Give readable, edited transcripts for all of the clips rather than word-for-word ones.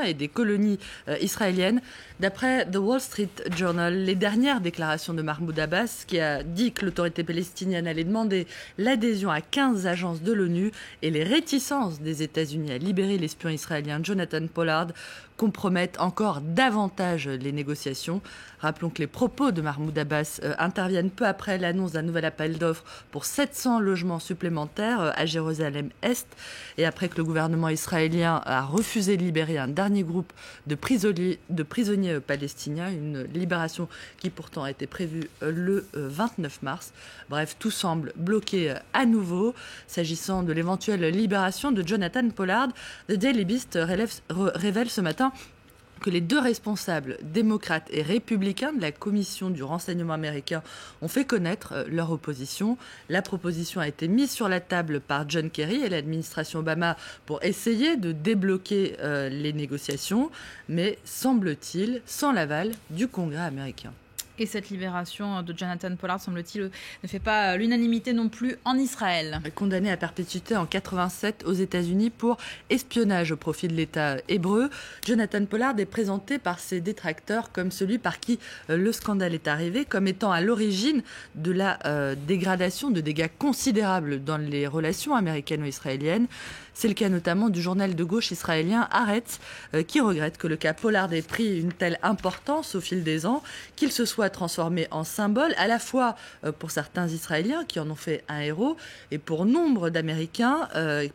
et des colonies israéliennes. D'après The Wall Street Journal, les dernières déclarations de Mahmoud Abbas, qui a dit que l'autorité palestinienne allait demander l'adhésion à 15 agences de l'ONU et les réticences des États-Unis à libérer l'espion israélien Jonathan Pollard, compromettent encore davantage les négociations. Rappelons que les propos de Mahmoud Abbas interviennent peu après l'annonce d'un nouvel appel d'offres pour 700 logements supplémentaires à Jérusalem-Est et après que le gouvernement israélien a refusé de libérer un dernier groupe de prisonniers palestiniens, une libération qui pourtant a été prévue le 29 mars. Bref, tout semble bloqué à nouveau. S'agissant de l'éventuelle libération de Jonathan Pollard, The Daily Beast révèle ce matin que les deux responsables démocrates et républicains de la commission du renseignement américain ont fait connaître leur opposition. La proposition a été mise sur la table par John Kerry et l'administration Obama pour essayer de débloquer les négociations, mais semble-t-il sans l'aval du Congrès américain. Et cette libération de Jonathan Pollard, semble-t-il, ne fait pas l'unanimité non plus en Israël. Condamné à perpétuité en 87 aux États-Unis pour espionnage au profit de l'État hébreu, Jonathan Pollard est présenté par ses détracteurs comme celui par qui le scandale est arrivé, comme étant à l'origine de la dégradation de dégâts considérables dans les relations américano-israéliennes. C'est le cas notamment du journal de gauche israélien Haaretz, qui regrette que le cas Pollard ait pris une telle importance au fil des ans, qu'il se soit transformé en symbole, à la fois pour certains Israéliens qui en ont fait un héros, et pour nombre d'Américains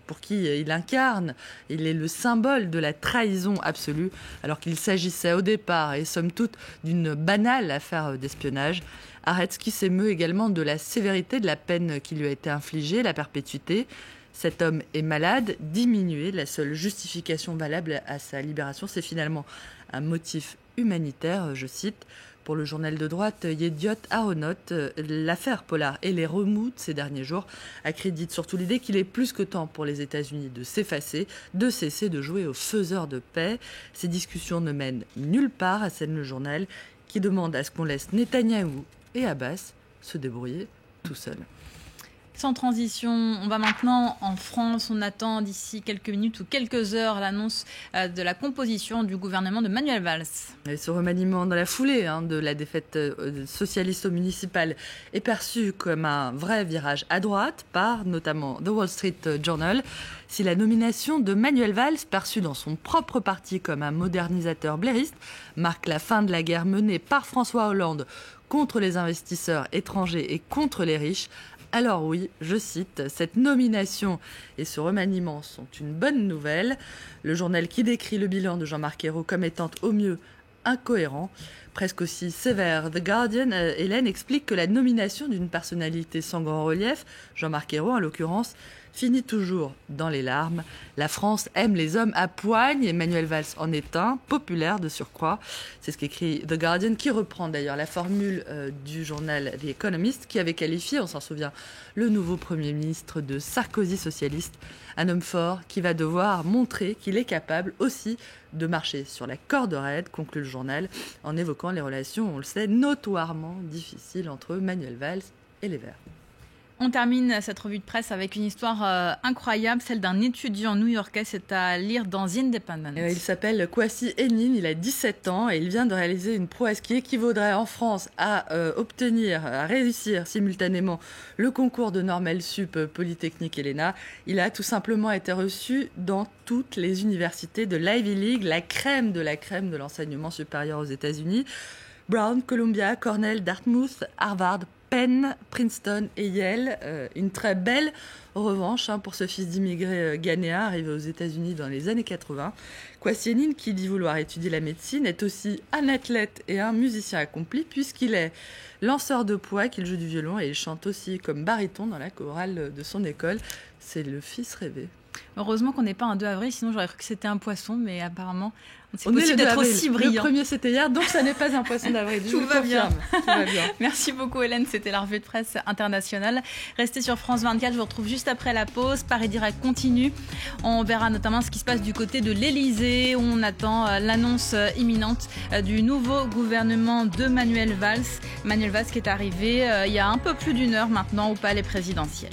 pour qui il est le symbole de la trahison absolue, alors qu'il s'agissait au départ, et somme toute, d'une banale affaire d'espionnage. Haaretz qui s'émeut également de la sévérité de la peine qui lui a été infligée, la perpétuité. Cet homme est malade, diminué. La seule justification valable à sa libération, c'est finalement un motif humanitaire, je cite. Pour le journal de droite Yediot Aharonot, l'affaire Pollard et les remous de ces derniers jours accréditent surtout l'idée qu'il est plus que temps pour les États-Unis de s'effacer, de cesser de jouer aux faiseurs de paix. Ces discussions ne mènent nulle part, assène le journal, qui demande à ce qu'on laisse Netanyahou et Abbas se débrouiller tout seuls. Sans transition, on va maintenant en France. On attend d'ici quelques minutes ou quelques heures l'annonce de la composition du gouvernement de Manuel Valls. Et ce remaniement dans la foulée de la défaite socialiste au municipal est perçu comme un vrai virage à droite par notamment The Wall Street Journal. Si la nomination de Manuel Valls, perçue dans son propre parti comme un modernisateur blairiste, marque la fin de la guerre menée par François Hollande contre les investisseurs étrangers et contre les riches, alors oui, je cite, cette nomination et ce remaniement sont une bonne nouvelle. Le journal qui décrit le bilan de Jean-Marc Ayrault comme étant au mieux incohérent, presque aussi sévère. The Guardian, Hélène, explique que la nomination d'une personnalité sans grand relief, Jean-Marc Ayrault en l'occurrence, finit toujours dans les larmes. La France aime les hommes à poigne. Manuel Valls en est un, populaire de surcroît. C'est ce qu'écrit The Guardian, qui reprend d'ailleurs la formule du journal The Economist, qui avait qualifié, on s'en souvient, le nouveau Premier ministre de Sarkozy socialiste. Un homme fort qui va devoir montrer qu'il est capable aussi de marcher sur la corde raide, conclut le journal, en évoquant les relations, on le sait, notoirement difficiles entre Manuel Valls et les Verts. On termine cette revue de presse avec une histoire incroyable, celle d'un étudiant new-yorkais. C'est à lire dans The Independent. Il s'appelle Kwasi Enin, il a 17 ans et il vient de réaliser une prouesse qui équivaudrait en France à réussir simultanément le concours de Normale Sup Polytechnique et l'ENA. Il a tout simplement été reçu dans toutes les universités de l'Ivy League, la crème de l'enseignement supérieur aux États-Unis. Brown, Columbia, Cornell, Dartmouth, Harvard, Penn, Princeton et Yale. Une très belle revanche pour ce fils d'immigrés ghanéens arrivé aux États-Unis dans les années 80. Kwasi Enin, qui dit vouloir étudier la médecine, est aussi un athlète et un musicien accompli puisqu'il est lanceur de poids, qu'il joue du violon et il chante aussi comme baryton dans la chorale de son école. C'est le fils rêvé. Heureusement qu'on n'est pas un 2 avril, sinon j'aurais cru que c'était un poisson, mais apparemment, c'est possible d'être aussi brillant. Le premier, c'était hier, donc ça n'est pas un poisson d'avril. Tout va bien. Merci beaucoup, Hélène. C'était la revue de presse internationale. Restez sur France 24. Je vous retrouve juste après la pause. Paris Direct continue. On verra notamment ce qui se passe du côté de l'Élysée. On attend l'annonce imminente du nouveau gouvernement de Manuel Valls. Manuel Valls qui est arrivé il y a un peu plus d'une heure maintenant au palais présidentiel.